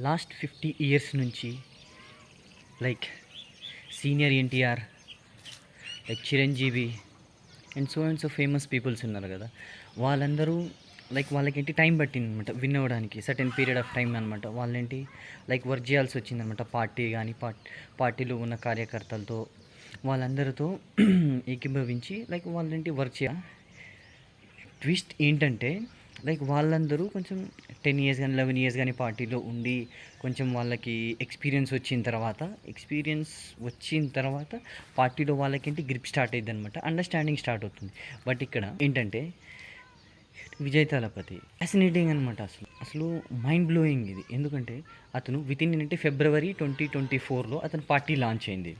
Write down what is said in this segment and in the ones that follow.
Last 50 years నుంచి like senior NTR, like Chiranjeevi and so famous peoples ఉన్నారు కదా. వాళ్ళందరూ లైక్ వాళ్ళకేంటి టైం పట్టింది అనమాట విన్ అవ్వడానికి, సర్టెన్ పీరియడ్ ఆఫ్ టైం అనమాట. వాళ్ళేంటి లైక్ వర్క్ చేయాల్సి వచ్చిందనమాట. పార్టీ కానీ పార్టీలో ఉన్న కార్యకర్తలతో వాళ్ళందరితో ఏకీభవించి లైక్ వాళ్ళేంటి వర్క్ చేయాలి. ట్విస్ట్ ఏంటంటే లైక్ వాళ్ళందరూ కొంచెం 10 ఇయర్స్ కానీ 11 ఇయర్స్ కానీ పార్టీలో ఉండి కొంచెం వాళ్ళకి ఎక్స్పీరియన్స్ వచ్చిన తర్వాత పార్టీలో వాళ్ళకేంటి గ్రిప్ స్టార్ట్ అయ్యింది అనమాట, అండర్స్టాండింగ్ స్టార్ట్ అవుతుంది. బట్ ఇక్కడ ఏంటంటే విజయ్ తలపతి ఫ్యాసినేటింగ్ అనమాట. అసలు మైండ్ బ్లోయింగ్ ఇది. ఎందుకంటే అతను వితిన్ ఏంటంటే ఫిబ్రవరి 2024లో అతను పార్టీ లాంచ్ అయింది.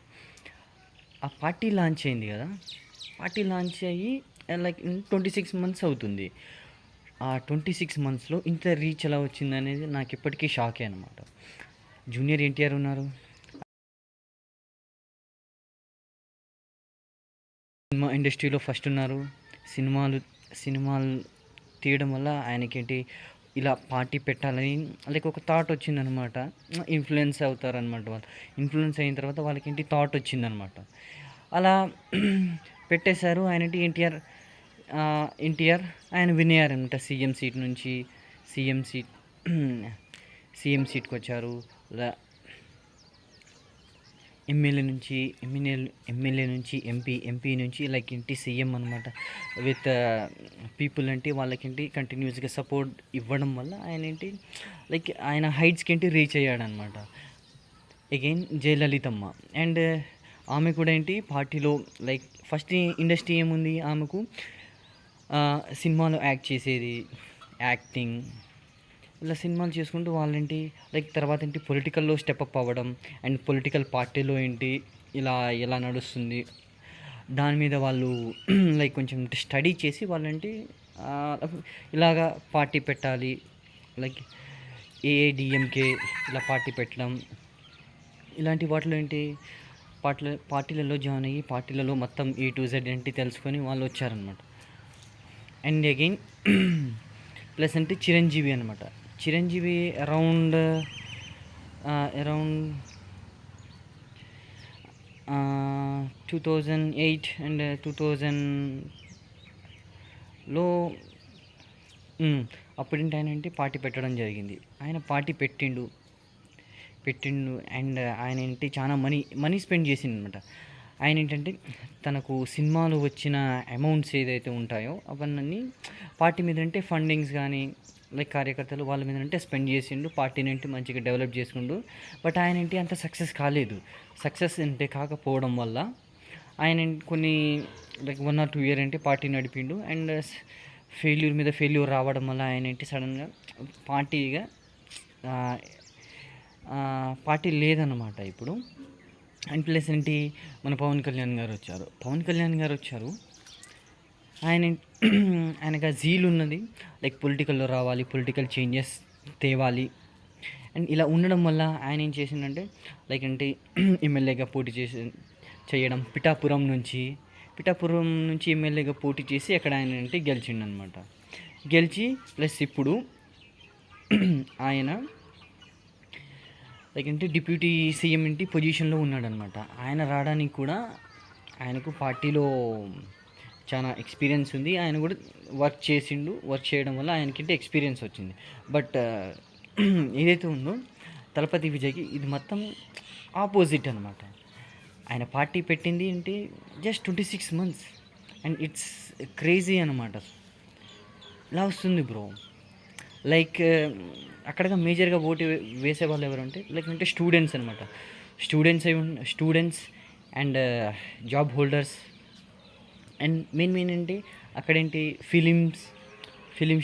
ఆ పార్టీ లాంచ్ అయింది కదా, పార్టీ లాంచ్ అయ్యి లైక్ 26 మంత్స్ అవుతుంది. ఆ 26 మంత్స్లో ఇంత రీచ్ ఎలా వచ్చింది అనేది నాకు ఇప్పటికీ షాకే అనమాట. జూనియర్ ఎన్టీఆర్ ఉన్నారు, సినిమా ఇండస్ట్రీలో ఫస్ట్ ఉన్నారు. సినిమాలు తీయడం వల్ల ఆయనకేంటి ఇలా పార్టీ పెట్టాలని లైక్ ఒక థాట్ వచ్చిందనమాట. ఇన్ఫ్లుయెన్స్ అవుతారనమాట వాళ్ళు. ఇన్ఫ్లుయెన్స్ అయిన తర్వాత వాళ్ళకేంటి థాట్ వచ్చిందనమాట. అలా పెట్టేశారు. ఆయనంటే ఎన్టీఆర్ ఆయన విన్ అయ్యారనమాట. సీఎం సీట్కి వచ్చారు. ఎమ్మెల్యే నుంచి ఎంపీ నుంచి లైక్ ఏంటి సీఎం అనమాట. విత్ పీపుల్ అంటే వాళ్ళకేంటి కంటిన్యూస్గా సపోర్ట్ ఇవ్వడం వల్ల ఆయన ఏంటి లైక్ ఆయన హైట్స్కి ఏంటి రీచ్ అయ్యాడనమాట. అగైన్ జయలలితమ్మ అండ్ ఆమె కూడా ఏంటి పార్టీలో లైక్ ఫస్ట్ ఇండస్ట్రీ ఏముంది ఆమెకు, సినిమాలో యాక్ట్ చేసేది, యాక్టింగ్ ఇలా సినిమాలు చేసుకుంటూ వాళ్ళేంటి లైక్ తర్వాత ఏంటి పొలిటికల్లో స్టెప్అప్ అవ్వడం అండ్ పొలిటికల్ పార్టీలో ఏంటి ఇలా ఎలా నడుస్తుంది దాని మీద వాళ్ళు లైక్ కొంచెం స్టడీ చేసి వాళ్ళంటే ఇలాగా పార్టీ పెట్టాలి, లైక్ ఏఐడిఎంకే ఇలా పార్టీ పెట్టడం, ఇలాంటి వాటిలో ఏంటి పార్టీలలో జాయిన్ అయ్యి పార్టీలలో మొత్తం A to Z ఏంటి తెలుసుకొని వాళ్ళు వచ్చారనమాట. అండ్ అగైన్ ప్లస్ అంటే చిరంజీవి అనమాట. చిరంజీవి అరౌండ్ 2008 అండ్ 2000లో అప్పుడేంటి ఆయన ఏంటి పార్టీ పెట్టడం జరిగింది. ఆయన పార్టీ పెట్టిండు అండ్ ఆయన ఏంటి చాలా మనీ స్పెండ్ చేసిండు అనమాట. ఆయన ఏంటంటే తనకు సినిమాలు వచ్చిన అమౌంట్స్ ఏదైతే ఉంటాయో అవన్నీ పార్టీ మీద అంటే ఫండింగ్స్ కానీ లైక్ కార్యకర్తలు వాళ్ళ మీద అంటే స్పెండ్ చేసిండు. పార్టీని ఏంటి మంచిగా డెవలప్ చేసుకుంటూ. బట్ ఆయన ఏంటి అంత సక్సెస్ కాలేదు. సక్సెస్ అంటే కాకపోవడం వల్ల ఆయన కొన్ని లైక్ 1 or 2 ఇయర్ ఏంటి పార్టీ నడిపిండు అండ్ ఫెయిల్యూర్ రావడం వల్ల ఆయన ఏంటి సడన్గా పార్టీ లేదన్నమాట ఇప్పుడు. అండ్ ప్లస్ ఏంటి మన పవన్ కళ్యాణ్ గారు వచ్చారు. ఆయనకు జీల్ ఉన్నది, లైక్ పొలిటికల్లో రావాలి, పొలిటికల్ చేంజెస్ తేవాలి. అండ్ ఇలా ఉండడం వల్ల ఆయన ఏం చేసిందంటే లైక్ అంటే ఎమ్మెల్యేగా పోటీ చేయడం, పిఠాపురం నుంచి ఎమ్మెల్యేగా పోటీ చేసి అక్కడ ఆయన అంటే గెలిచిండనమాట. గెలిచి ప్లస్ ఇప్పుడు ఆయన లైక్ అంటే డిప్యూటీ సీఎం ఇంటి పొజిషన్లో ఉన్నాడనమాట. ఆయన రావడానికి కూడా ఆయనకు పార్టీలో చాలా ఎక్స్పీరియన్స్ ఉంది. ఆయన కూడా వర్క్ చేయడం వల్ల ఆయనకి ఎక్స్పీరియన్స్ వచ్చింది. బట్ ఏదైతే ఉందో తలపతి విజయ్కి ఇది మొత్తం ఆపోజిట్ అనమాట. ఆయన పార్టీ పెట్టింది అంటే just 26 months and it's crazy అనమాట. ఇలా వస్తుంది బ్రో. లైక్ అక్కడగా మేజర్గా ఓటు వేసే వాళ్ళు ఎవరంటే లైక్ అంటే స్టూడెంట్స్ అనమాట. Students and job holders and main ఏంటి అక్కడేంటి ఫిలిం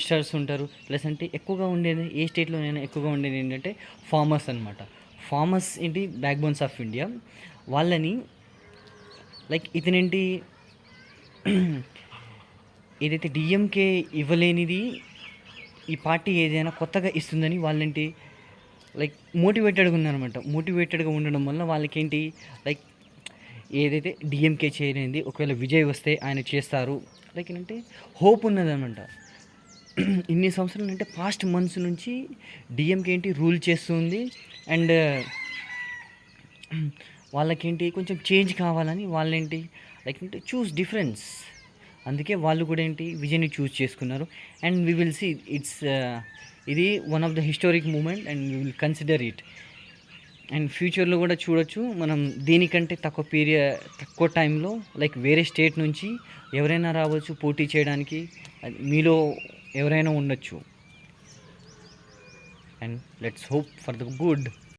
స్టార్స్ ఉంటారు. ప్లస్ అంటే ఎక్కువగా ఉండేది ఏ స్టేట్లోనైనా ఎక్కువగా ఉండేది ఏంటంటే ఫార్మర్స్ అనమాట. ఫార్మర్స్ ఏంటి బ్యాక్ బోన్స్ ఆఫ్ ఇండియా. వాళ్ళని లైక్ ఇతనేంటి ఏదైతే డిఎంకే ఇవ్వలేనిది ఈ పార్టీ ఏదైనా కొత్తగా ఇస్తుందని వాళ్ళేంటి లైక్ మోటివేటెడ్గా ఉన్నారనమాట. మోటివేటెడ్గా ఉండడం వల్ల వాళ్ళకేంటి లైక్ ఏదైతే డిఎంకే చేయలేనిది ఒకవేళ విజయ్ వస్తే ఆయన చేస్తారు లైక్ ఏంటంటే హోప్ ఉన్నదనమాట. ఇన్ని సంవత్సరాలు అంటే పాస్ట్ మంత్స్ నుంచి డిఎంకే ఏంటి రూల్ చేస్తుంది. అండ్ వాళ్ళకేంటి కొంచెం చేంజ్ కావాలని వాళ్ళేంటి లైక్ అంటే చూస్ డిఫరెన్స్. అందుకే వాళ్ళు కూడా ఏంటి విజయ్ని చూస్ చేసుకున్నారు. And we will see it's ఇది one of the historic moment and we will consider it. And ఫ్యూచర్లో కూడా చూడొచ్చు మనం దీనికంటే తక్కువ టైంలో లైక్ వేరే స్టేట్ నుంచి ఎవరైనా రావచ్చు పోటీ చేయడానికి. మీలో ఎవరైనా ఉండొచ్చు. And let's hope for the good.